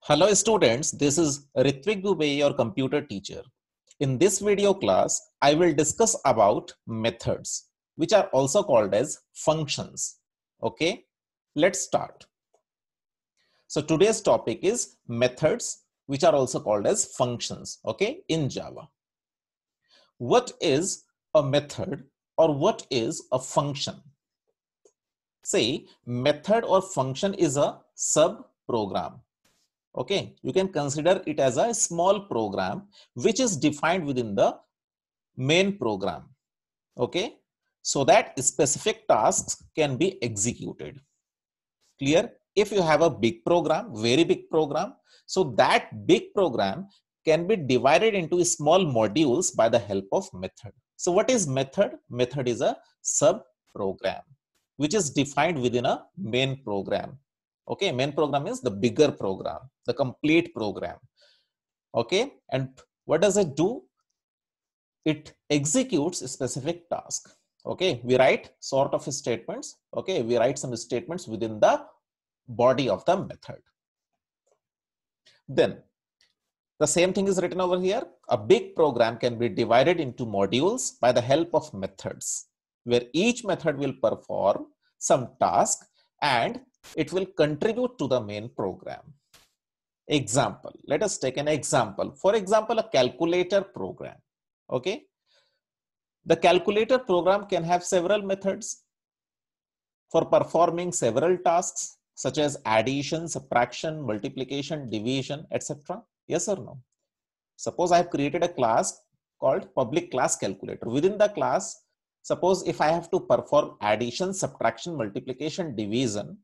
Hello students, this is Ritvik Dubey, your computer teacher. In this video class, I will discuss about methods, which are also called as functions. Okay, let's start. So today's topic is methods, which are also called as functions, okay, in Java. What is a method or what is a function? Say, method or function is a sub-program. Okay, you can consider it as a small program which is defined within the main program. Okay, so that specific tasks can be executed. Clear? If you have a big program, very big program, so that big program can be divided into small modules by the help of method. So what is method? Method is a sub program which is defined within a main program. Okay, main program is the bigger program, the complete program. Okay, and what does it do? It executes a specific task. Okay, we write sort of statements. Okay, we write some statements within the body of the method. Then the same thing is written over here. A big program can be divided into modules by the help of methods, where each method will perform some task and it will contribute to the main program. Example, let us take an example. For example, a calculator program. Okay, the calculator program can have several methods for performing several tasks such as addition, subtraction, multiplication, division, etc. Yes or no? Suppose I have created a class called public class calculator. Within the class, suppose if I have to perform addition, subtraction, multiplication, division,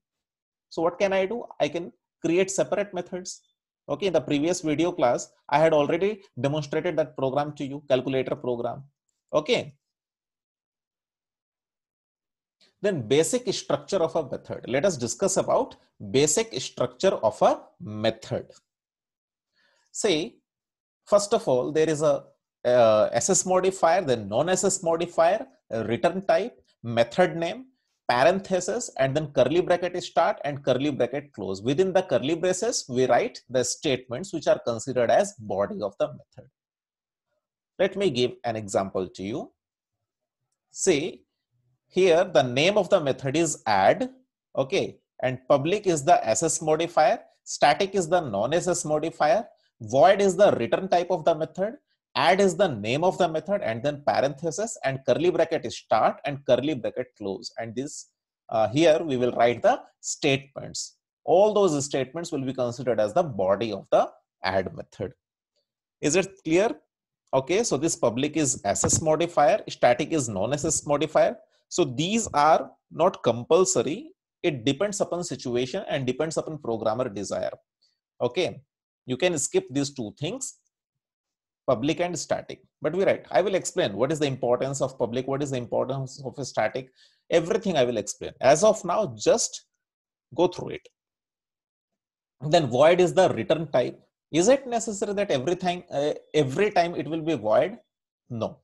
so what can I do? I can create separate methods. Okay, in the previous video class, I had already demonstrated that program to you, calculator program. Okay. Then basic structure of a method. Let us discuss about basic structure of a method. Say, first of all, there is a SS modifier, then non-SS modifier, return type, method name, parenthesis, and then curly bracket start and curly bracket close. Within the curly braces, we write the statements which are considered as body of the method. Let me give an example to you. Say, here the name of the method is add, okay, and public is the SS modifier, static is the non-SS modifier, void is the return type of the method, add is the name of the method, and then parenthesis and curly bracket is start and curly bracket close. And this here we will write the statements. All those statements will be considered as the body of the add method. Is it clear? Okay, so this public is SS modifier, static is non-SS modifier. So these are not compulsory. It depends upon situation and depends upon programmer desire. Okay, you can skip these two things, public and static. But we write, I will explain what is the importance of public, what is the importance of a static, everything I will explain. As of now, just go through it. Then void is the return type. Is it necessary that every time it will be void? No.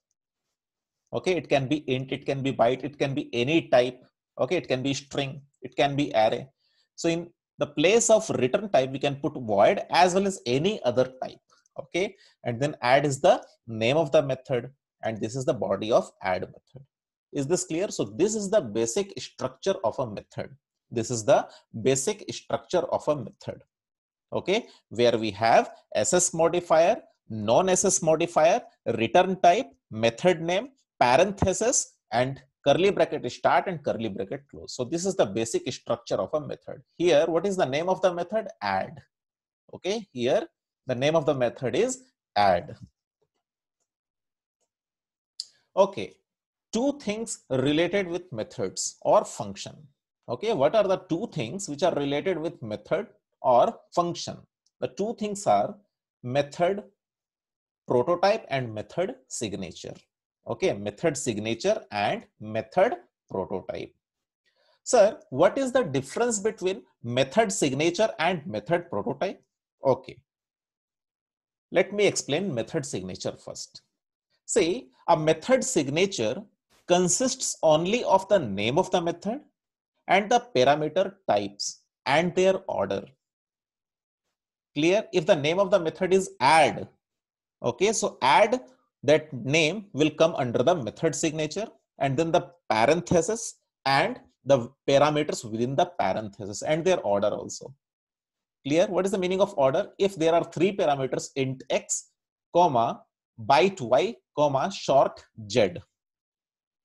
Okay, it can be int, it can be byte, it can be any type. Okay, it can be string, it can be array. So in the place of return type, we can put void as well as any other type. Okay, and then add is the name of the method, and this is the body of add method. Is this clear? So this is the basic structure of a method. This is the basic structure of a method. Okay, where we have SS modifier, non-SS modifier, return type, method name, parenthesis, and curly bracket start and curly bracket close. So this is the basic structure of a method. Here, what is the name of the method? Add. Okay, here the name of the method is add. Okay, two things related with methods or function. Okay, what are the two things which are related with method or function? The two things are method prototype and method signature. Okay, method signature and method prototype. Sir, what is the difference between method signature and method prototype? Okay, let me explain method signature first. Say, a method signature consists only of the name of the method and the parameter types and their order. Clear? If the name of the method is add, okay, so add, that name will come under the method signature, and then the parenthesis and the parameters within the parenthesis and their order also. Clear? What is the meaning of order? If there are three parameters, int x, comma, byte y, comma, short z.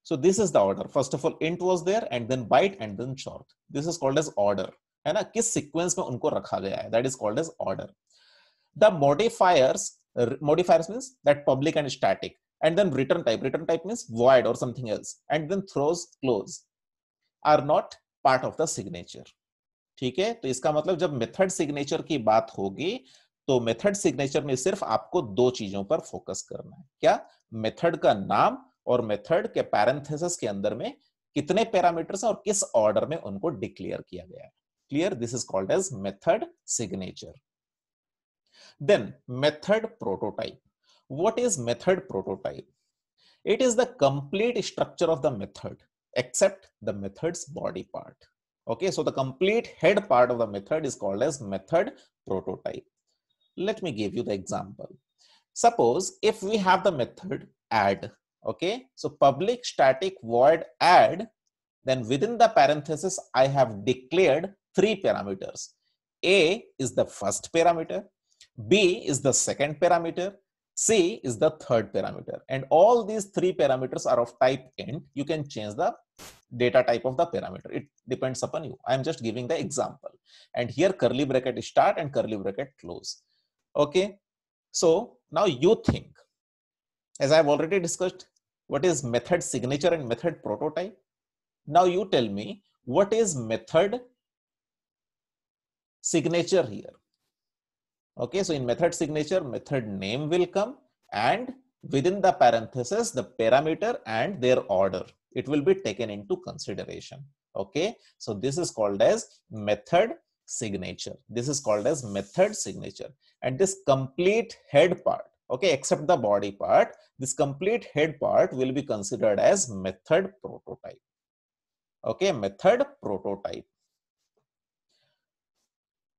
So this is the order. First of all, int was there, and then byte, and then short. This is called as order. है ना? किस sequence में उनको रखा गया है? That is called as order. The modifiers means that public and static, and then return type. Return type means void or something else, and then throws close are not part of the signature. ठीक है? तो इसका मतलब जब method signature की बात होगी तो मेथड सिग्नेचर में सिर्फ आपको दो चीजों पर फोकस करना है. क्या? मेथड का नाम और मेथड के पैरेंथेसिस के अंदर में कितने पैरामीटर्स हैं और किस ऑर्डर में उनको डिक्लेयर किया गया है. Clear? This is called as method signature. Then method prototype. What is method prototype? It is the complete structure of the method except the method's body part. Okay, so the complete head part of the method is called as method prototype. Let me give you the example. Suppose if we have the method add, okay, so public static void add, then within the parenthesis I have declared three parameters. A is the first parameter, B is the second parameter, C is the third parameter, and all these three parameters are of type int. You can change the data type of the parameter. It depends upon you. I am just giving the example. And here curly bracket start and curly bracket close. Okay. So now you think, as I have already discussed, what is method signature and method prototype? Now you tell me what is method signature here. Okay, so in method signature, method name will come, and within the parenthesis, the parameter and their order, it will be taken into consideration. Okay, so this is called as method signature. This is called as method signature. And this complete head part, okay, except the body part, this complete head part will be considered as method prototype. Okay, method prototype.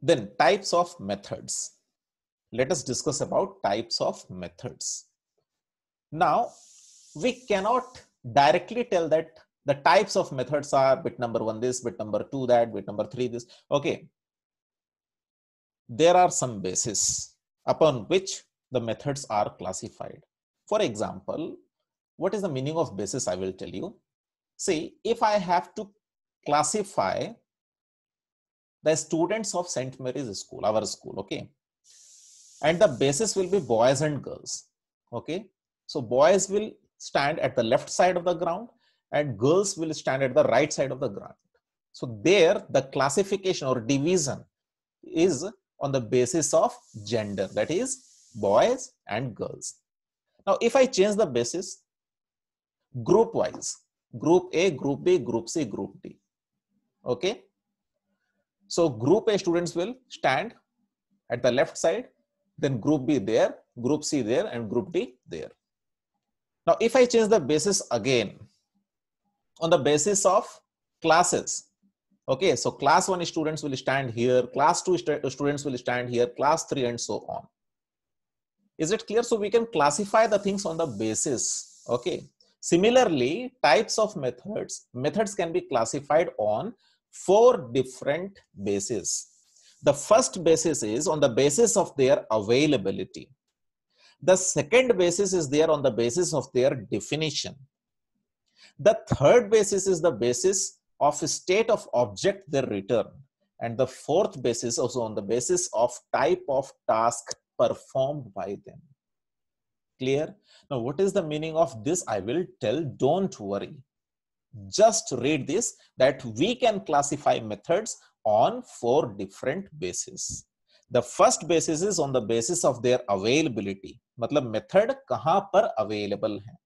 Then types of methods. Let us discuss about types of methods. Now, we cannot directly tell that the types of methods are bit number 1 this, bit number 2 that, bit number 3 this. Okay. There are some bases upon which the methods are classified. For example, what is the meaning of basis? I will tell you. See, if I have to classify the students of St. Mary's School, our school, okay, and the basis will be boys and girls. Okay, so boys will stand at the left side of the ground and girls will stand at the right side of the ground. So there the classification or division is on the basis of gender, that is boys and girls. Now if I change the basis group wise, group A, group B, group C, group D. Okay, so group A students will stand at the left side, then group B there, group C there, and group D there. Now, if I change the basis again on the basis of classes, okay, so class 1 students will stand here, class 2 students will stand here, class 3 and so on. Is it clear? So we can classify the things on the basis. Okay. Similarly, types of methods can be classified on 4 different bases. The first basis is on the basis of their availability. The second basis is there on the basis of their definition. The third basis is the basis of state of object they return. And the fourth basis also on the basis of type of task performed by them. Clear? Now, what is the meaning of this? I will tell, don't worry. Just read this, that we can classify methods on 4 different bases. The first basis is on the basis of their availability. मतलब method कहाँ पर available है.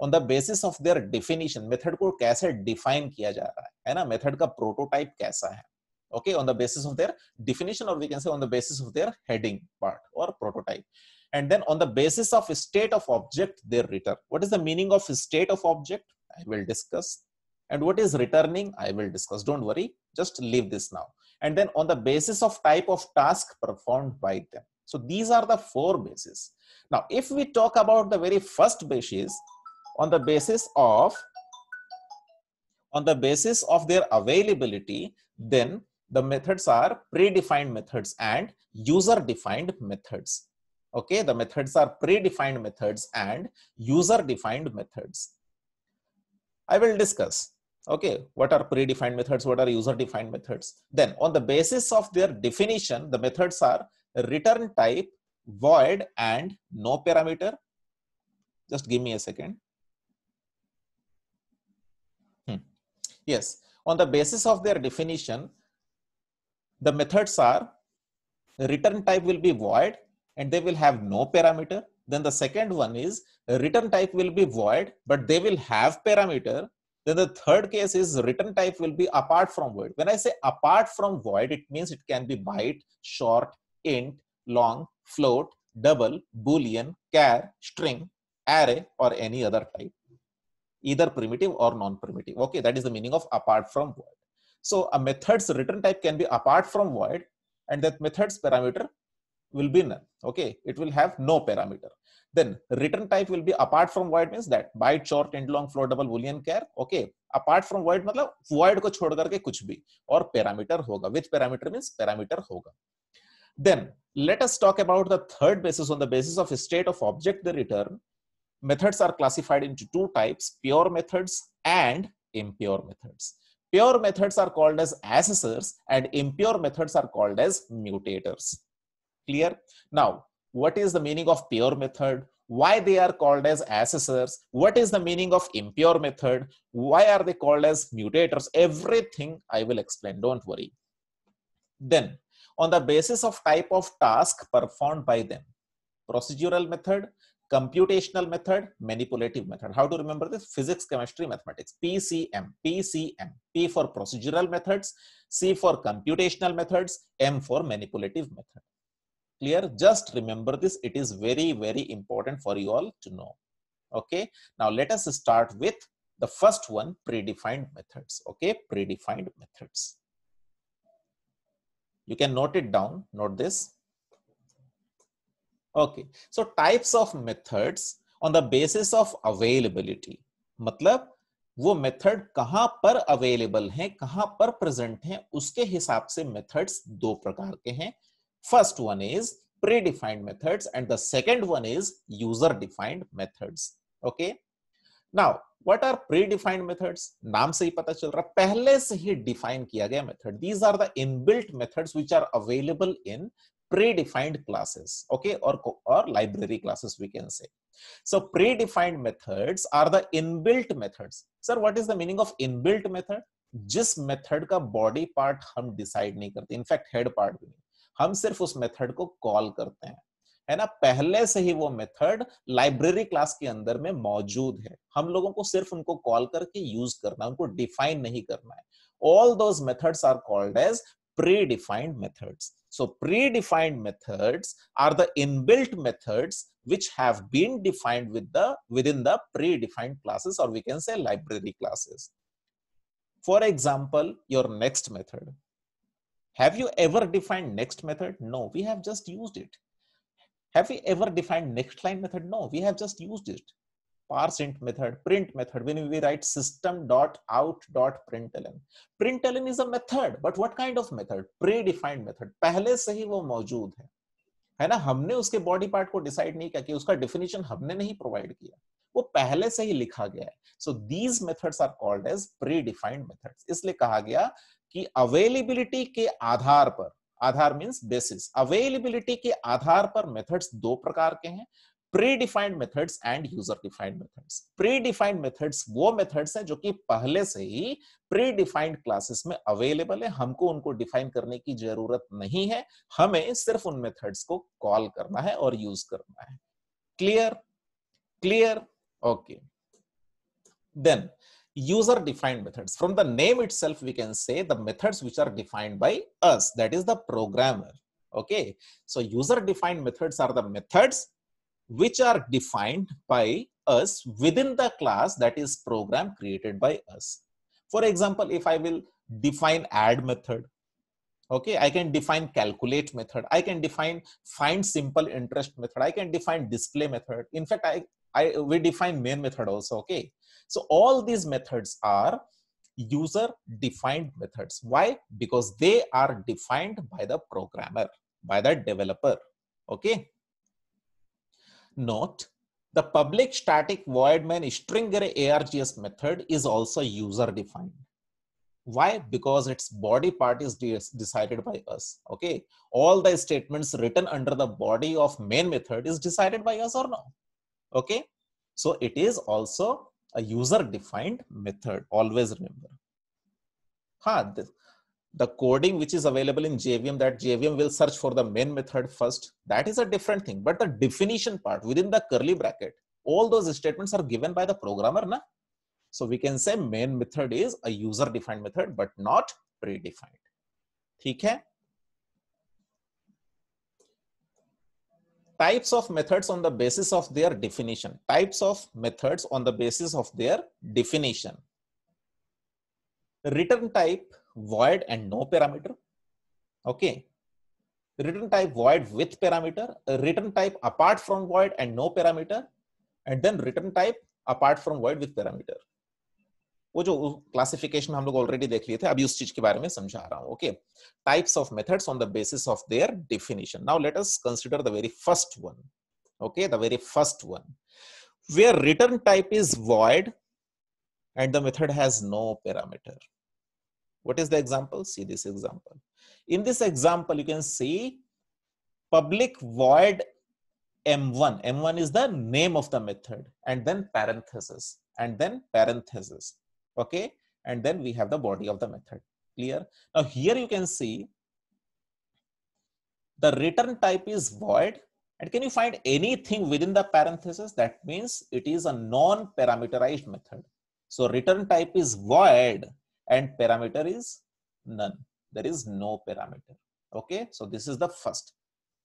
On the basis of their definition, method को कैसे define किया जा रहा है ना? Method का prototype कैसा है? Okay, on the basis of their definition, or we can say on the basis of their heading part or prototype. And then on the basis of state of object they return. What is the meaning of state of object? I will discuss. And what is returning? I will discuss. Don't worry. Just leave this now. and then on the basis of type of task performed by them. So these are the four bases. Now, if we talk about the very first basis, on the basis of their availability, then the methods are predefined methods and user defined methods. Okay, the methods are predefined methods and user defined methods. I will discuss, okay, what are predefined methods, what are user defined methods. Then on the basis of their definition, the methods are return type, void, and no parameter. Just give me a second. Yes, on the basis of their definition, the methods are return type will be void and they will have no parameter. Then the second one is return type will be void, but they will have parameter. Then the third case is return type will be apart from void. When I say apart from void, it means it can be byte, short, int, long, float, double, boolean, char, string, array, or any other type, either primitive or non-primitive. Okay, that is the meaning of apart from void. So a method's return type can be apart from void, and that method's parameter will be none. Okay, it will have no parameter. Then return type will be apart from void means that byte, short, int, long, float, double, boolean, char. Okay, apart from void मतलब void को छोड़ करके कुछ भी, और parameter होगा. Which parameter means parameter होगा. Then let us talk about the third basis. On the basis of state of object they return, methods are classified into two types: pure methods and impure methods. Pure methods are called as accessors and impure methods are called as mutators. Clear? Now, what is the meaning of pure method? Why they are called as accessors? What is the meaning of impure method? Why are they called as mutators? Everything I will explain, don't worry. Then, on the basis of type of task performed by them, procedural method, computational method, manipulative method. How to remember this? Physics, chemistry, mathematics. PCM, PCM. P for procedural methods, C for computational methods, M for manipulative method. Clear? Just remember this. It is very, very important for you all to know. Okay. Now let us start with the first one, predefined methods. Okay. Predefined methods. You can note it down. Note this. Okay. So types of methods on the basis of availability. मतलब वो method कहां पर available हैं, कहां पर present हैं, उसके हिसाब से मेथड्स दो प्रकार के हैं. First one is predefined methods and the second one is user defined methods. Okay. Now, what are predefined methods? नाम से ही पता चल रहा, पहले से ही define किया गया method. These are the inbuilt methods which are available in predefined classes. Okay, or library classes we can say. So predefined methods are the inbuilt methods. Sir, what is the meaning of inbuilt method? जिस method का body part हम decide नहीं करते, in fact head part भी नहीं, हम सिर्फ उस मेथड को कॉल करते हैं, है ना. पहले से ही वो मेथड लाइब्रेरी क्लास के अंदर में मौजूद है, हम लोगों को सिर्फ उनको कॉल करके यूज करना है, उनको डिफाइन नहीं करना है. All those methods are called as predefined methods. So predefined methods are the inbuilt methods which have been defined within the predefined classes, or we can say library classes. For example, your next method. Have you ever defined next method? No, we have just used it. Have we ever defined next line method? No, we have just used it. ParseInt method, print method, when we write system.out.println. Println is a method, but what kind of method? Predefined method. पहले से ही वो मौजूद है ना. हमने उसके body part को decide नहीं किया, कि उसका डेफिनेशन हमने नहीं प्रोवाइड किया, वो पहले से ही लिखा गया है. So these methods are called as predefined methods. इसलिए कहा गया कि अवेलेबिलिटी के आधार पर, आधार मींस बेसिस, अवेलेबिलिटी के आधार पर मेथड्स दो प्रकार के हैं, predefined methods and user defined methods. Predefined methods वो मेथड्स हैं जो कि पहले से ही प्रीडिफाइंड क्लासेस में अवेलेबल है, हमको उनको डिफाइन करने की जरूरत नहीं है, हमें सिर्फ उन मेथड्स को कॉल करना है और यूज करना है. Clear? Clear? Okay. Then user defined methods. From the name itself we can say the methods which are defined by us, that is the programmer. Okay, so user defined methods are the methods which are defined by us within the class, that is program created by us. For example, if I will define add method, Okay, I can define calculate method. I can define find simple interest method. I can define display method. In fact, we define main method also. Okay, so all these methods are user defined methods. Why? Because they are defined by the programmer, by the developer. Okay. Note, the public static void main string array ARGS method is also user defined. Why? Because its body part is decided by us. Okay, all the statements written under the body of main method is decided by us or no. Okay, so it is also a user defined method. Always remember. The coding which is available in JVM, that JVM will search for the main method first, that is a different thing. But the definition part within the curly bracket, all those statements are given by the programmer, na? So we can say main method is a user defined method but not predefined. ठीक है? Types of methods on the basis of their definition. Types of methods on the basis of their definition. Return type void and no parameter. Okay. Return type void with parameter, return type apart from void and no parameter, and then return type apart from void with parameter. वो जो classification हम लोग already देख लिए थे, अभी उस चीज के बारे में समझा रहा हूं. Okay, types of methods on the basis of their definition. Now let us consider the very first one. Okay, the very first one where return type is void and the method has no parameter. What is the example? See this example. In this example, you can see public void M1. M1 is the name of the method, and then parenthesis, and then parenthesis. Okay, and then we have the body of the method. Clear? Now here you can see the return type is void, and can you find anything within the parenthesis? That means it is a non-parameterized method. So return type is void and parameter is none. There is no parameter. Okay, so this is the first.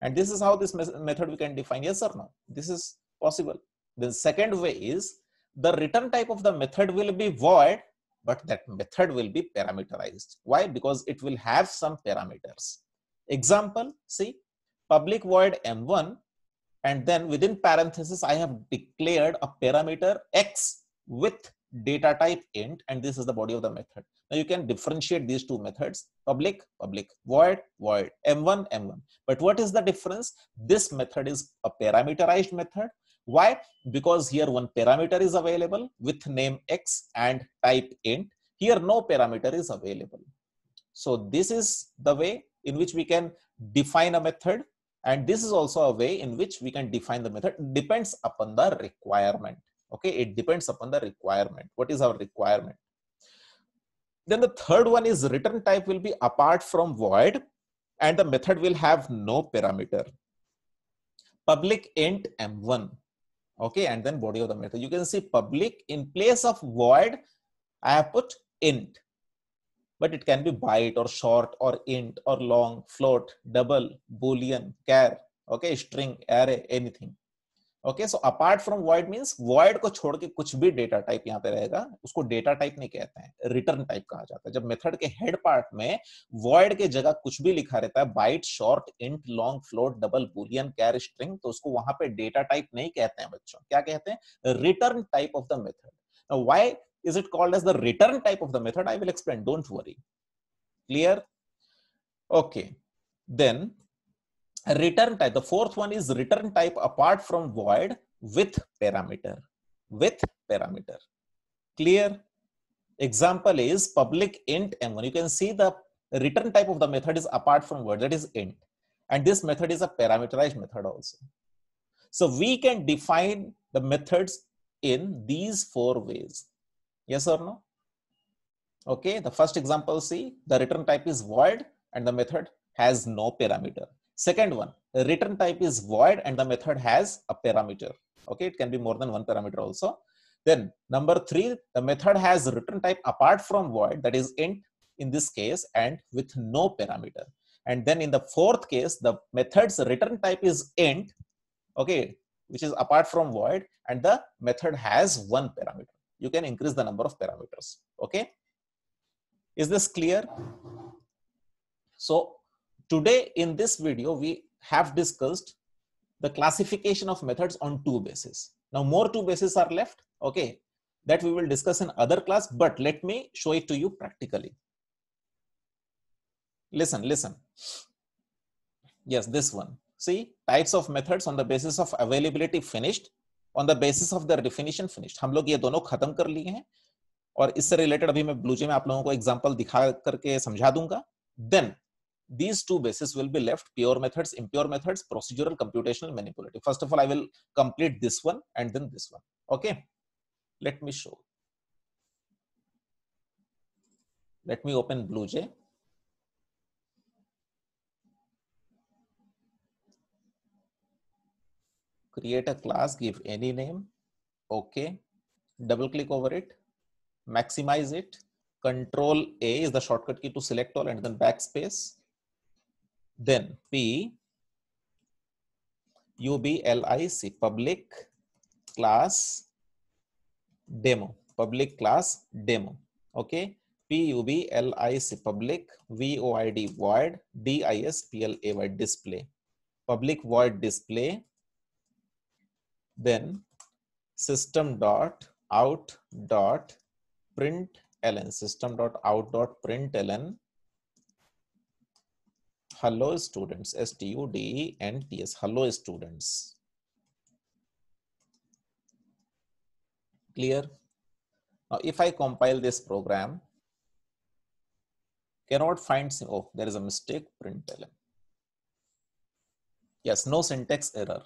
And this is how this method we can define, yes or no? This is possible. The second way is the return type of the method will be void, but that method will be parameterized. Why? Because it will have some parameters. Example, see, public void M1, and then within parenthesis, I have declared a parameter X with data type int, and this is the body of the method. Now you can differentiate these two methods, public, public, void, void, M1, M1. But what is the difference? This method is a parameterized method. Why? Because here one parameter is available with name X and type int. Here no parameter is available. So this is the way in which we can define a method. And this is also a way in which we can define the method. It depends upon the requirement. Okay, it depends upon the requirement. What is our requirement? Then the third one is return type will be apart from void and the method will have no parameter. Public int M1. Okay, and then body of the method. You can see public in place of void, I have put int. But it can be byte or short or int or long, float, double, boolean, char, okay, string, array, anything. Okay, so apart from void means void को छोड़ के कुछ भी data type यहाँ पे रहेगा, उसको data type नहीं कहते हैं, रिटर्न टाइप कहा जाता है. जब मेथड के हेड पार्ट में void के जगह कुछ भी लिखा रहता है, byte, short, int, long, float, double, boolean, char, string, तो उसको वहां पे डेटा टाइप नहीं कहते हैं बच्चों. क्या कहते हैं? Return type of the method. Now why is it called as the return type of the method? I will explain, don't worry. Clear? Okay, then return type, the fourth one is return type apart from void with parameter. With parameter. Clear? Example is public int M1. You can see the return type of the method is apart from void, that is int, and this method is a parameterized method also. So we can define the methods in these four ways. Yes or no? Okay, the first example, see, the return type is void and the method has no parameter. Second one, the return type is void and the method has a parameter. Okay, it can be more than one parameter also. Then number three, the method has return type apart from void, that is int in this case, and with no parameter. And then in the fourth case, the method's return type is int, okay, which is apart from void, and the method has one parameter. You can increase the number of parameters. Okay, is this clear? So today in this video we have discussed the classification of methods on two bases. Now more two bases are left, okay, that we will discuss in other class, but let me show it to you practically. Listen. Yes, this one. See, types of methods on the basis of availability finished, on the basis of their definition finished. हम लोग ये दोनों खत्म कर लिए हैं और इससे रिलेटेड अभी मैं ब्लूजे में आप लोगों को एग्जांपल दिखा करके समझा दूंगा. Then these two bases will be left: pure methods, impure methods, procedural, computational, manipulative. First of all, I will complete this one and then this one. Okay, let me show. Let me open BlueJ. Create a class, give any name. Okay, double click over it, maximize it. Control A is the shortcut key to select all, and then backspace. Then P UBLIC, public class demo, public class demo. Okay, PUBLIC, public, VOID, void, DISPLAY, display, public void display. Then system dot out dot println, system dot out dot println, hello students, STUDENTS, hello students. Clear? Now if I compile this program, cannot find, oh, there is a mistake, println. Yes, no syntax error.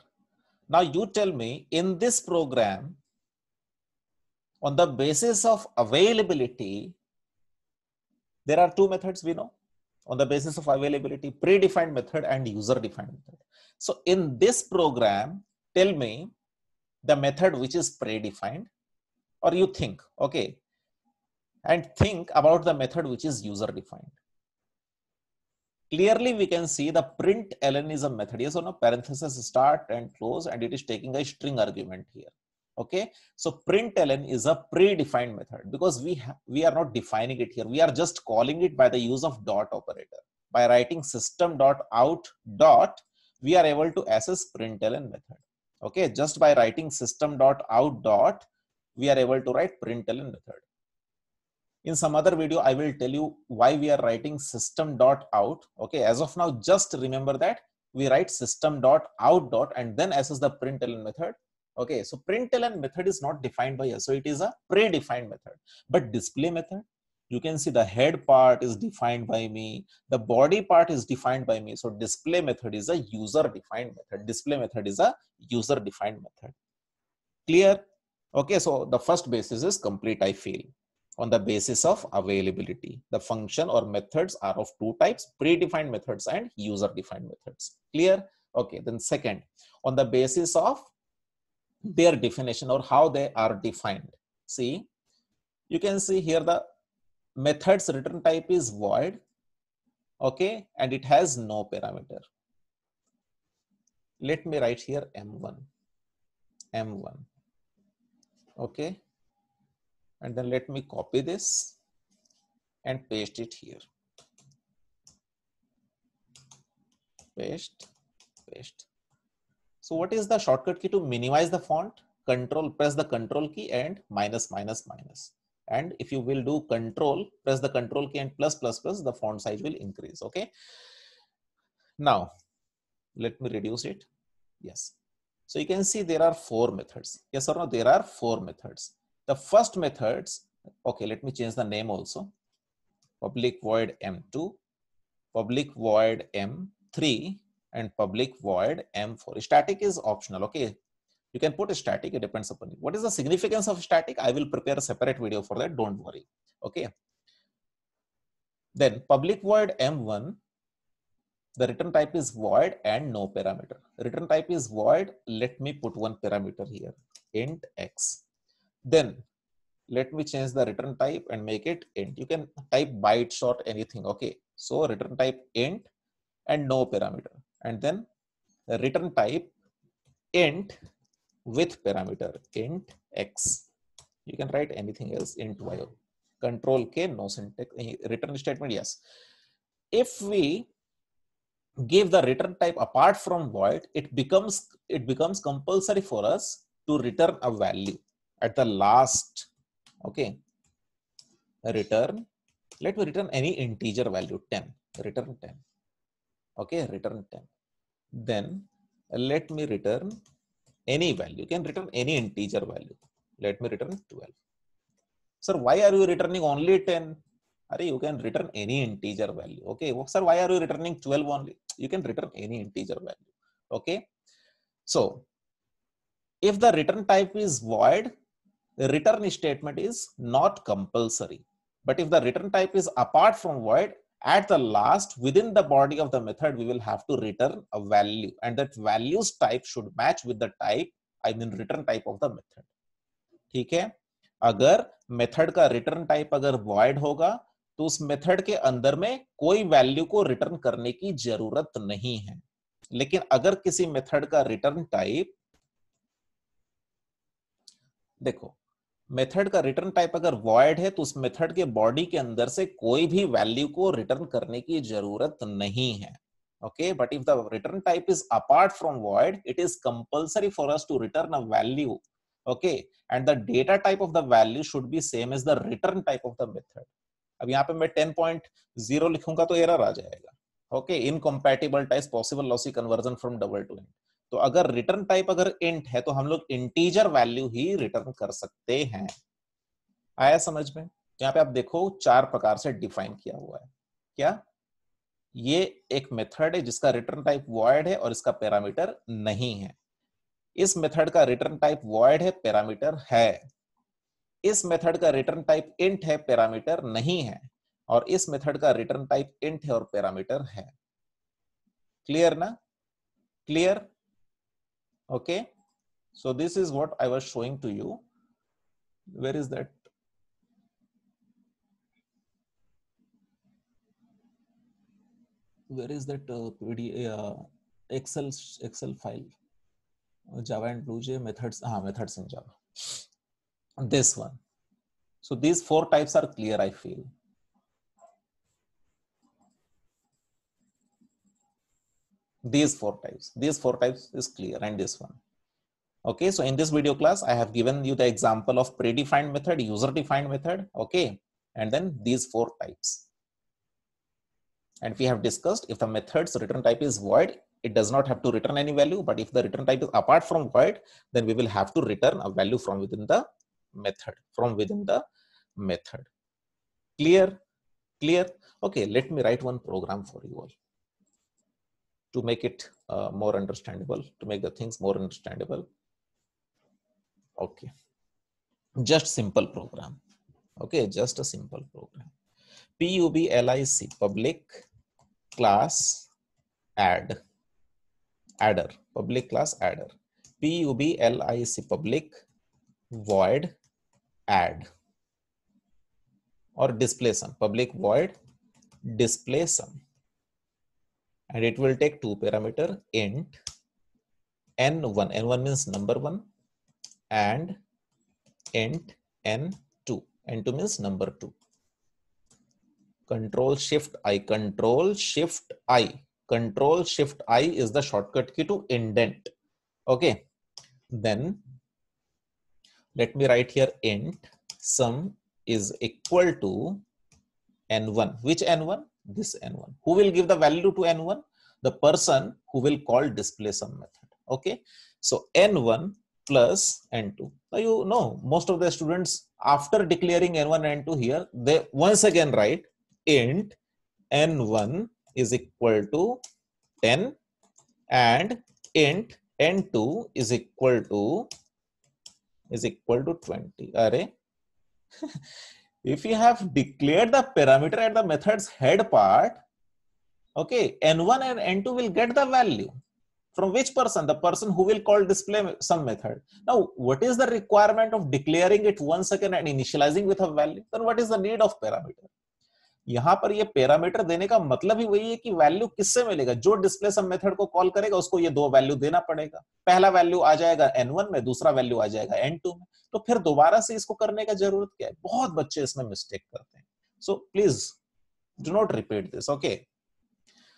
Now you tell me, in this program, on the basis of availability, there are two methods we know. On the basis of availability, predefined method and user-defined method. So in this program, tell me the method which is predefined, or you think, okay, and think about the method which is user-defined. Clearly we can see the println is a method, yes or no, parenthesis start and close, and it is taking a string argument here. Okay, so println is a predefined method because we are not defining it here. We are just calling it by the use of dot operator. By writing system dot out dot, we are able to access println method. Okay, just by writing system dot out dot, we are able to write println method. In some other video, I will tell you why we are writing system dot out. Okay, as of now, just remember that we write system dot out dot and then access the println method. Okay, so println method is not defined by us, so it is a predefined method. But display method, you can see the head part is defined by me, the body part is defined by me. So display method is a user-defined method. Display method is a user-defined method. Clear? Okay, so the first basis is complete, I feel. On the basis of availability, the function or methods are of two types: predefined methods and user-defined methods. Clear? Okay, then second, on the basis of their definition or how they are defined. See, you can see here the method's return type is void, okay, and it has no parameter. Let me write here M1, okay, and then let me copy this and paste it here. Paste. So what is the shortcut key to minimize the font? Control, press the control key and minus. And if you will do control, press the control key and plus, the font size will increase. Okay. Now, let me reduce it. Yes. So you can see there are four methods. Yes or no? There are four methods. The first methods, okay, let me change the name also. Public void M2, public void M3, and public void M4. Static is optional. Okay. You can put a static, it depends upon you. What is the significance of static? I will prepare a separate video for that, don't worry. Okay. Then public void M1, the return type is void and no parameter. Return type is void. Let me put one parameter here, int x. Then let me change the return type and make it int. You can type byte, short, anything. Okay. So return type int and no parameter. And then the return type int with parameter, int x. You can write anything else, int y. Control K, no syntax. Return statement, yes. if we give the return type apart from void, it becomes compulsory for us to return a value at the last. Okay, return, let me return any integer value, 10, return 10. Okay, return 10. Then let me return any value, you can return any integer value. Let me return 12. Sir, why are you returning only 10? Are you can return any integer value. Okay, sir, why are you returning 12 only? You can return any integer value. Okay, so if the return type is void, the return statement is not compulsory. But if the return type is apart from void, at the last within the body of the method we will have to return a value, and that values type should match with the type, I mean return type of the method. ठीक है, अगर method का return type अगर void होगा तो उस method के अंदर में कोई वैल्यू को रिटर्न करने की जरूरत नहीं है। लेकिन अगर किसी मेथड का रिटर्न टाइप, देखो मेथड का रिटर्न टाइप अगर void है तो उस मेथड के बॉडी के अंदर से कोई भी वैल्यू को रिटर्न करने की जरूरत नहीं है। Okay, but if the return type is apart from void, it is compulsory for us to return a value. Okay, and the data type of the value should be same as the return type of the method. अब यहाँ पे मैं 10.0 लिखूंगा तो error आ जाएगा। Okay, incompatible types possible lossy conversion from double to int. तो अगर return type अगर इंट है तो हम लोग इंटीजर वैल्यू ही रिटर्न कर सकते हैं। आया समझ में? यहाँ पे आप देखो 4 प्रकार से डिफाइन किया हुआ है। क्या ये एक मेथड है जिसका रिटर्न टाइप void है और इसका पैरामीटर नहीं है। इस मेथड का रिटर्न टाइप void है, पैरामीटर है। इस मेथड का रिटर्न टाइप इंट है, पैरामीटर नहीं है। और इस मेथड का रिटर्न टाइप इंट है और पैरामीटर है। क्लियर ना? Clear? Okay, so this is what I was showing to you. Where is that? Where is that Excel file? Java and BlueJ methods. Methods in Java. This one. So these 4 types are clear, I feel. These 4 types is clear, and this one. Okay, so in this video class, I have given you the example of predefined method, user-defined method. Okay, and then these 4 types. And we have discussed if the method's return type is void, it does not have to return any value. But if the return type is apart from void, then we will have to return a value from within the method. Clear? Clear? Okay, let me write one program for you all to make it more understandable, to make the things more understandable. Okay, just simple program. Okay, just a simple program. PUBLIC, public class adder, public class adder. PUBLIC, public void add, or display sum, public void display sum. And it will take 2 parameter, int n1, n1 means number 1, and int n2, n2 means number 2. Control Shift I is the shortcut key to indent. Okay, then let me write here int sum is equal to n1. Which n1? This n1. Who will give the value to n1? The person who will call display sum method. Okay, so n1 plus n2. Now you know most of the students, after declaring n1 and n2 here, they once again write int n1 is equal to 10 and int n2 is equal to 20. Array. If you have declared the parameter at the method's head part, okay, n1 and n2 will get the value. From which person? The person who will call display sum method. Now, what is the requirement of declaring it once again and initializing with a value? Then what is the need of parameter? यहाँ पर ये parameter देने का मतलब ही वही है कि value किससे मिलेगा? जो डिस्प्ले सम मेथड को कॉल करेगा उसको ये 2 वैल्यू देना पड़ेगा। पहला वैल्यू आ जाएगा n1 में, दूसरा वैल्यू आ जाएगा n2 में। तो फिर दोबारा से इसको करने का जरूरत क्या है? बहुत बच्चे इसमें मिस्टेक करते हैं। So please do not repeat this. Okay,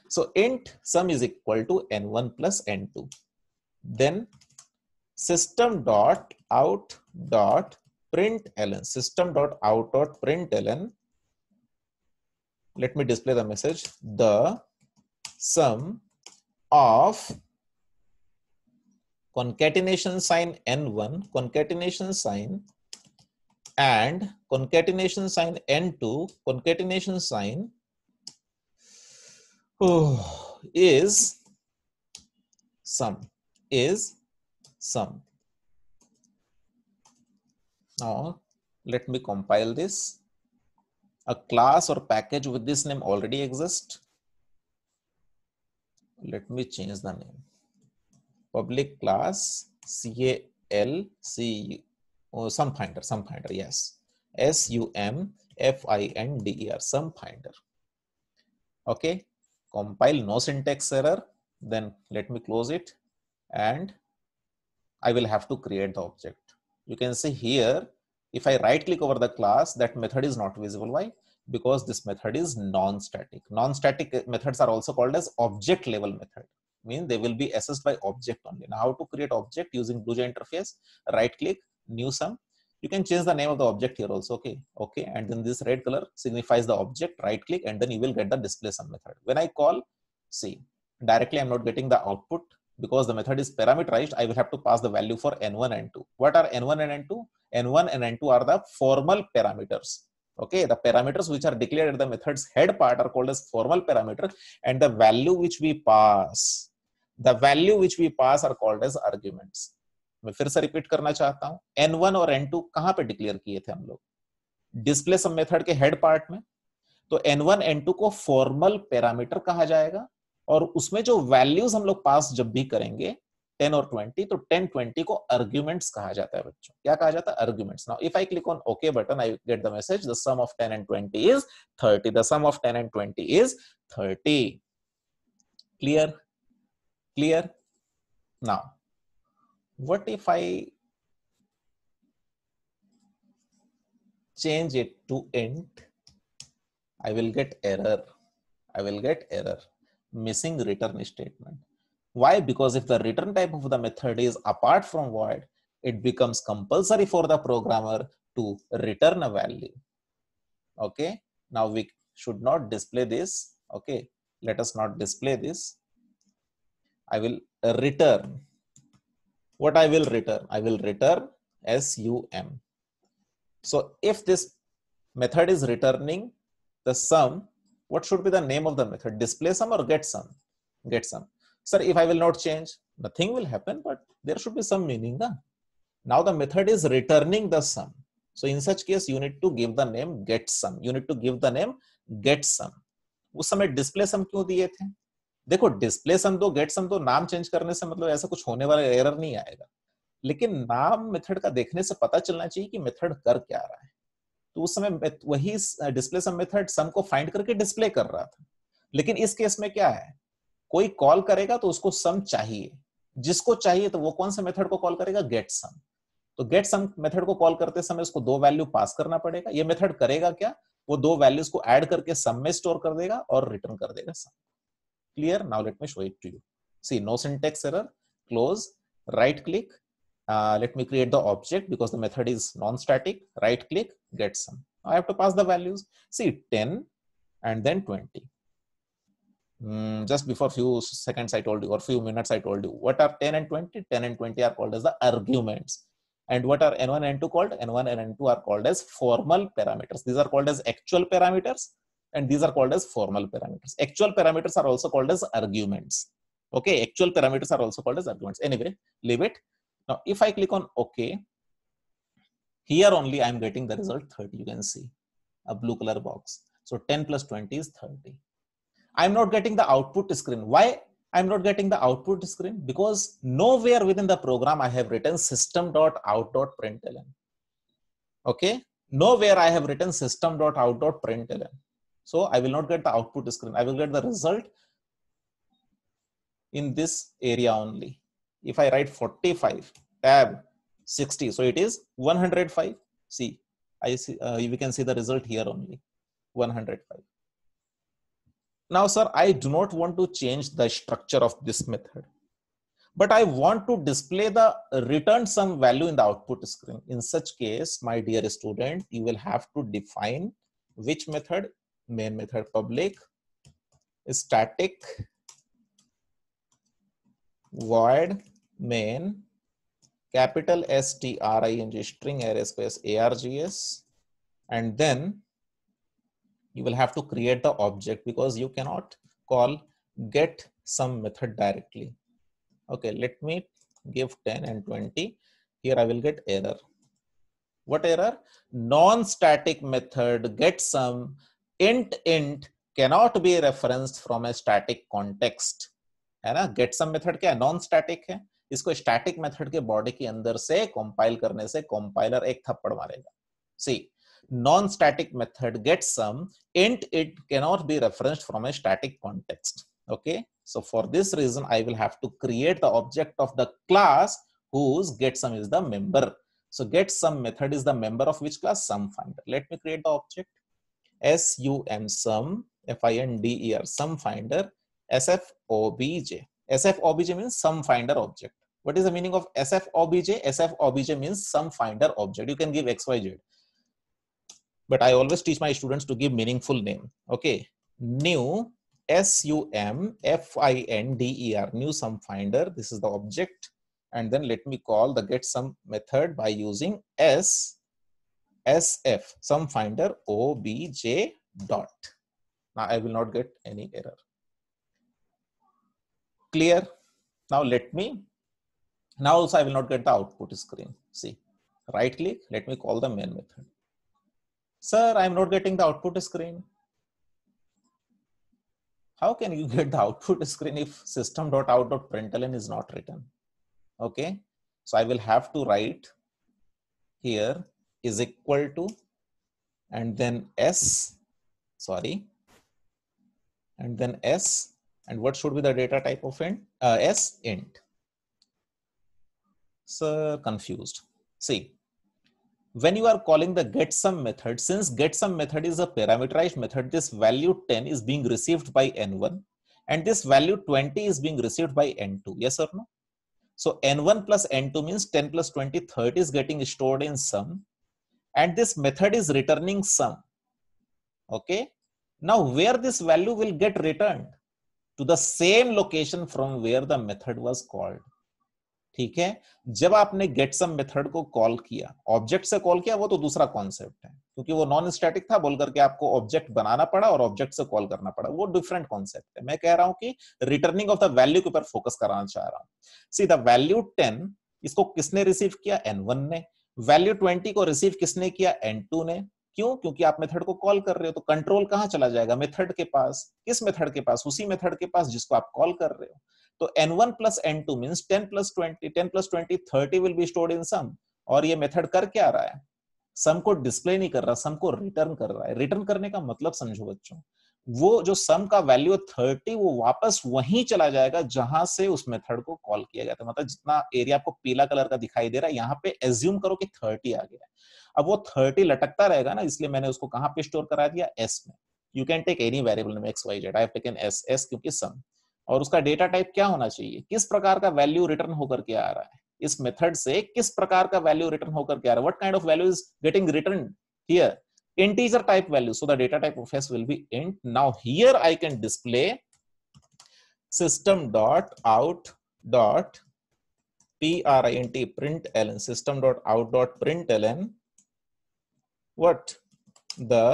So int sum is equal to n1 plus n2. Then system dot out dot println, system dot out dot println. Let me display the message. The sum of concatenation sign n1, concatenation sign, and concatenation sign n2, concatenation sign is sum, is sum. Now let me compile this. A class or package with this name already exists. Let me change the name. Public class CALC, SumFinder, SumFinder, yes. SUMFINDER, SumFinder. Okay, compile, no syntax error. Then let me close it and I will have to create the object. You can see here, if I right click over the class, that method is not visible. Why? Because this method is non-static. Non-static methods are also called as object level method. Means they will be assessed by object only. Now how to create object using BlueJ interface? Right click, new sum. You can change the name of the object here also. Okay, and then this red color signifies the object. Right click and then you will get the display sum method. When I call, see, directly I'm not getting the output. Because the method is parameterized, I will have to pass the value for n1 and n2. What are n1 and n2? n1 and n2 are the formal parameters. Okay, the parameters which are declared at the method's head part are called as formal parameter, and the value which we pass, are called as arguments. मैं फिर से repeat करना चाहता हूं, n1 और n2 कहां पे declare किए थे हम लोग? डिस्प्ले सम मेथड के हेड पार्ट में. तो n1 n2 को फॉर्मल पैरामीटर कहा जाएगा और उसमें जो वैल्यूज हम लोग पास जब भी करेंगे 10 और 20, तो 10 20 को आर्ग्यूमेंट्स कहा जाता है बच्चों. क्या कहा जाता है? Arguments. Now if I click on okay button, I get the message the sum of 10 and 20 is 30. The sum of 10 and 20 is 30. Clear? Clear? Now what if I change it to int? I will get error. Missing return statement. Why? Because if the return type of the method is apart from void, it becomes compulsory for the programmer to return a value. Okay, now we should not display this. Okay, let us not display this. I will return. What I will return? I will return SUM. So if this method is returning the sum, what should be the name of the method? Display sum or get sum? Get sum. Sir, if I will not change, nothing will happen, but there should be some meaning. Na? Now the method is returning the sum. So in such case, you need to give the name get sum. You need to give the name get sum. उस समय display sum क्यों दिए थे? देखो, display sum दो, get sum दो, नाम change करने से मतलब ऐसा कुछ होने वाला एरर नहीं आएगा. लेकिन नाम मेथड का देखने से पता चलना चाहिए कि मेथड कर क्या रहा है. तो उस समय वही डिस्प्ले सम मेथड सम को फाइंड करके डिस्प्ले कर रहा था. लेकिन इस केस में क्या है? कोई कॉल करेगा तो उसको सम चाहिए. जिसको चाहिए तो वो कौन सा मेथड को कॉल करेगा? Get sum. तो गेट सम मेथड को कॉल करते समय उसको दो वैल्यू पास करना पड़ेगा. ये मेथड करेगा क्या? वो दो वैल्यूज को ऐड करके सम में स्टोर कर देगा और रिटर्न कर देगा sum. Clear? Now let me show it to you. See, no syntax error. Close, right click. Let me create the object because the method is non-static. Right click, get sum. I have to pass the values. See, 10 and then 20. Just before few seconds I told you, or few minutes I told you, what are 10 and 20? 10 and 20 are called as the arguments. And what are n1 and n2 called? N1 and n2 are called as formal parameters. These are called as actual parameters and these are called as formal parameters. Actual parameters are also called as arguments. Okay, actual parameters are also called as arguments. Anyway, leave it. Now, if I click on OK, here only I am getting the result 30. You can see a blue color box. So 10 plus 20 is 30. I am not getting the output screen. Why I am not getting the output screen? Because nowhere within the program I have written system.out.println. Okay, nowhere I have written system.out.println. So I will not get the output screen. I will get the result in this area only. If I write 45 tab 60, so it is 105. See, I see, we can see the result here only, 105. Now, sir, I do not want to change the structure of this method, but I want to display the return some value in the output screen. In such case, my dear student, you will have to define which method? Main method public static void main capital string string array space args, and then you will have to create the object because you cannot call get some method directly. Okay, let me give 10 and 20. Here I will get error. What error? Non-static method get some int cannot be referenced from a static context. है ना? Get some method क्या है? Non-static है. इसको static method के body के अंदर से compile करने से compiler एक थप्पड़ मारेगा. See, non-static method get some int it cannot be referenced from a static context. Okay, so for this reason I will have to create the object of the class whose get some is the member. So get some method is the member of which class? Sum finder. Let me create the object sum sum finder sum finder sfobj. Sfobj means sum finder object. What is the meaning of sfobj? Sfobj means sum finder object. You can give xyz, but I always teach my students to give meaningful name. Okay, new sum finder new sum finder. This is the object, and then let me call the get sum method by using sf sum finder obj dot. Now I will not get any error. Clear? Now let me. Now also I will not get the output screen. See, right click. Let me call the main method. Sir, I am not getting the output screen. How can you get the output screen if system.out.println is not written? Okay, so I will have to write here is equal to and then s, sorry, and then s, and what should be the data type of int? S int. So confused. See, when you are calling the getSum method, since getSum method is a parameterized method, this value 10 is being received by n1 and this value 20 is being received by n2. Yes or no? So n1 plus n2 means 10 plus 20, 30 is getting stored in sum, and this method is returning sum. Okay. Now where this value will get returned? To the same location from where the method was called. ठीक है, जब आपने गेटसम method को call किया, object से call किया, वो तो दूसरा कॉन्सेप्ट है, क्योंकि वो नॉन स्टैटिक था बोल करके आपको ऑब्जेक्ट बनाना पड़ा और ऑब्जेक्ट से कॉल करना पड़ा, वो डिफरेंट कॉन्सेप्ट है. मैं कह रहा हूं कि रिटर्निंग ऑफ द वैल्यू के ऊपर फोकस कराना चाह रहा हूं. सी द वैल्यू 10 इसको किसने रिसीव किया? n1 ने. वैल्यू 20 को रिसीव किसने किया? n2 ने. क्यों? क्योंकि आप मेथड को कॉल कर रहे हो, तो कंट्रोल कहां चला जाएगा? मेथड के पास. किस मेथड के पास? उसी मेथड के पास जिसको आप कॉल कर रहे हो. तो n1 plus n2 means 10 plus 20, 10 plus 20, 30 will be stored in sum. और ये मेथड कर क्या रहा है? सम को डिस्प्ले नहीं कर रहा, सम को रिटर्न कर रहा है. रिटर्न करने का मतलब समझो बच्चों, वो जो सम का वैल्यू 30 वो वापस वहीं चला जाएगा जहां से उस मेथड को कॉल किया गया था. मतलब जितना एरिया आपको पीला कलर का दिखाई दे रहा है, यहाँ पे एज्यूम करो कि 30 आ गया. अब वो 30 लटकता रहेगा ना, इसलिए मैंने उसको कहां पे स्टोर करा दिया? एस में. You can take any variable name X Y Z. I have taken S. S क्योंकि सम. और उसका डेटा टाइप क्या होना चाहिए? किस प्रकार का वैल्यू रिटर्न होकर के आ रहा है? इस मेथड से किस प्रकार का वैल्यू रिटर्न होकर के आ रहा है? What kind of value is getting return here? Integer type value. So the data type of s will be int. Now here I can display system.out.println system.out.println what? The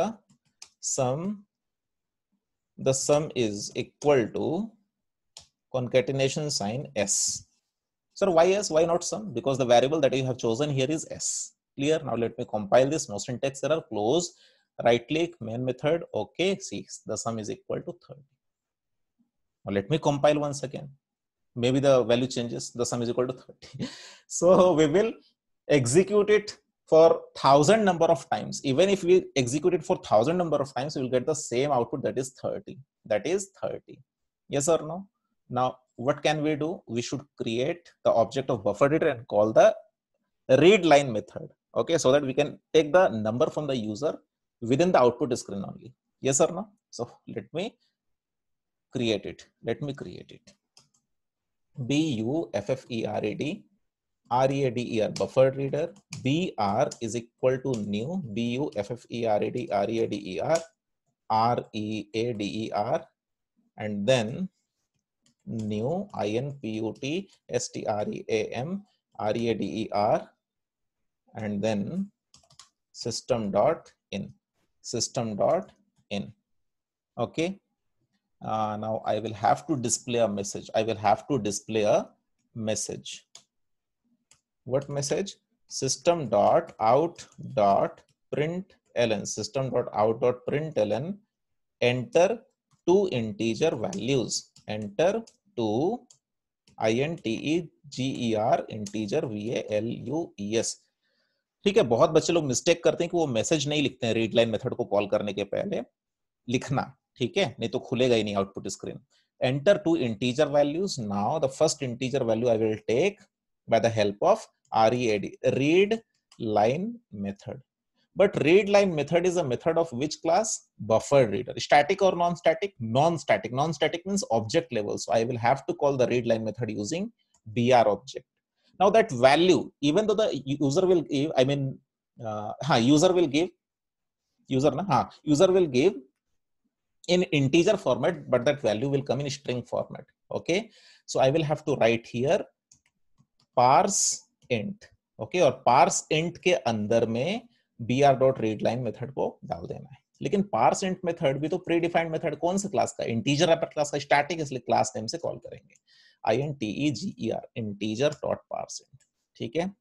sum is equal to concatenation sign s. Sir, why s? Why not sum? Because the variable that you have chosen here is s. Clear? Now let me compile this. No syntax error. Close. Right click. Main method. Okay. See, the sum is equal to 30. Now let me compile once again. Maybe the value changes. The sum is equal to 30. So we will execute it for 1000 number of times. Even if we execute it for 1000 number of times, we will get the same output, that is 30. That is 30. Yes or no? Now what can we do? We should create the object of bufferedreader and call the read line method. Okay, so that we can take the number from the user within the output screen only. Yes or no? So let me create it. Let me create it. BUFFERAD READER buffered reader. BR is equal to new BUFFERAD READER READER, and then new INPUT STREAM READER, and then system.in. Okay. Now I will have to display a message. What message? System.out.println. Enter two integer values. Enter two INTEGER integer VALUES. ठीक है, बहुत बच्चे लोग mistake करते हैं कि वो message नहीं लिखते हैं रीड लाइन मेथड को कॉल करने के पहले लिखना, ठीक है, नहीं तो खुलेगा ही नहीं output screen. Enter two integer values. Now the first integer value I will take by the help of read line method. But read line method is a method of which class? Buffer reader. Static or non-static? Non-static. Non-static means object level. So I will have to call the read line method using BR object. Now that value, even though the user will give, user will give in integer format, but that value will come in string format. Okay, so I will have to write here parse int. Okay, और parse int के अंदर में br.readline method को डाल देना है. लेकिन parse int method भी तो predefined method कौन से क्लास का? integer wrapper क्लास का, static, इसलिए क्लास नेम से कॉल करेंगे integer integer.parseInt. ठीक है,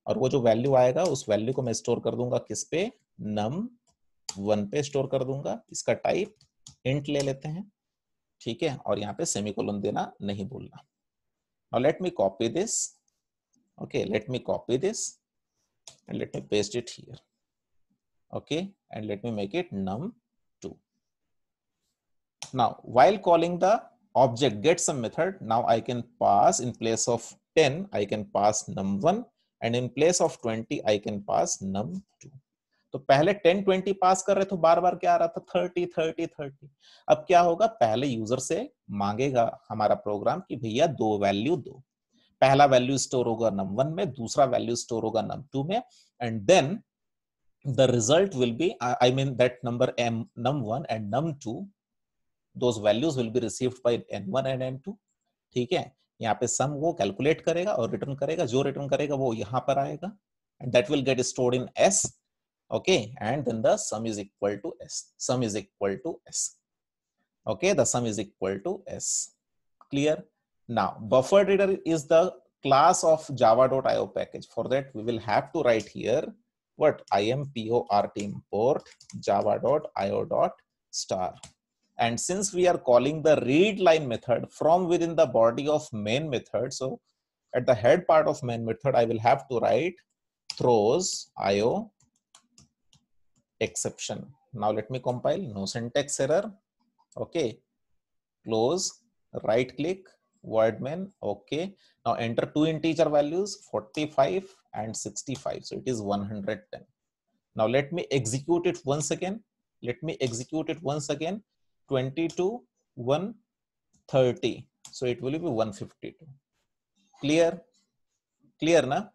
और वो जो वैल्यू आएगा उस वैल्यू को मैं स्टोर कर दूंगा किस पे? num1 पे स्टोर कर दूंगा. इसका टाइप int ले लेते हैं, ठीक है, और यहाँ पे सेमीकोलन देना नहीं भूलना. Now let me copy this. Okay, let me copy this and let me paste it here. Okay, and let me make it num2. Now while calling the object get some method, now I can pass in place of 10 I can pass num1, and in place of 20 I can pass num2. तो पहले 10 20 पास कर रहे तो बार बार क्या आ रहा था? 30 30 30. अब क्या होगा? पहले यूजर से मांगेगा हमारा प्रोग्राम कि भैया दो वैल्यू दो. पहला वैल्यू स्टोर होगा num1 में, दूसरा वैल्यू स्टोर होगा num2 में, and then the result will be, I mean that number num1 and num2, those values will be received by n1 and n2. ठीक है, यहाँ पे सम वो कैलकुलेट करेगा और रिटर्न करेगा. जो रिटर्न करेगा वो यहाँ पर आएगा, and that will get stored in S. Okay, and then the sum is equal to S. Okay, the sum is equal to S. Clear? Now buffer reader is the class of java.io package. For that we will have to write here what? import import java.io.star. And since we are calling the read line method from within the body of main method, so at the head part of main method I will have to write throws io exception. Now let me compile. No syntax error. Okay, close, right click, void main. Okay, now enter two integer values 45 and 65, so it is 110. Now let me execute it once again. 22 130, so it will be 152. Clear na?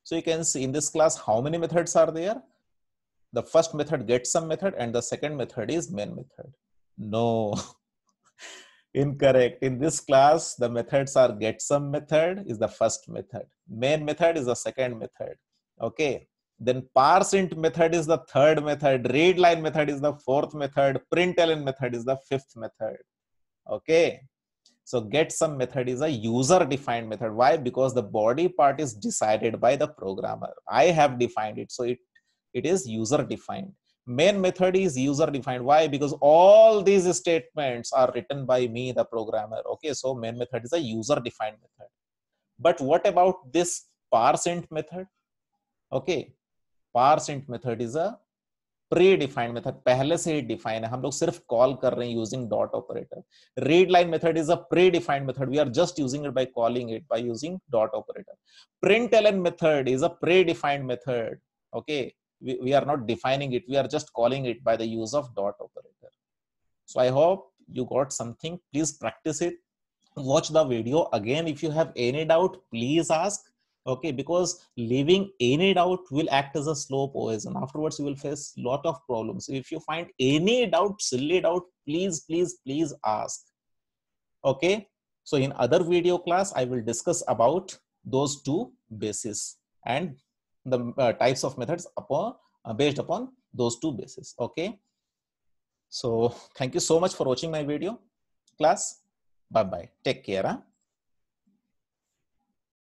So you can see in this class how many methods are there. The first method gets some method and the second method is main method. No, incorrect. In this class, the methods are get some method is the first method. Main method is the second method. Okay. Then parse int method is the third method. Read line method is the fourth method. Println method is the fifth method. Okay. So get some method is a user defined method. Why? Because the body part is decided by the programmer. I have defined it. So it is user defined. Main method is user defined. Why? Because all these statements are written by me, the programmer. Okay, so main method is a user defined method. But what about this parse int method? Okay, parse int method is a predefined method. पहले से ही define है, हम लोग सिर्फ call कर रहे हैं using dot operator. Read line method is a predefined method. We are just using it by calling it by using dot operator. Println method is a predefined method. Okay, we are not defining it, we are just calling it by the use of dot operator. So I hope you got something, please practice it. Watch the video again. If you have any doubt, please ask. Okay, because leaving any doubt will act as a slow poison. Afterwards, you will face lot of problems. If you find any doubt, silly doubt, please ask. Okay, so in other video class, I will discuss about those two bases and the types of methods upon based upon those two bases. Okay, so thank you so much for watching my video class. Bye bye, take care.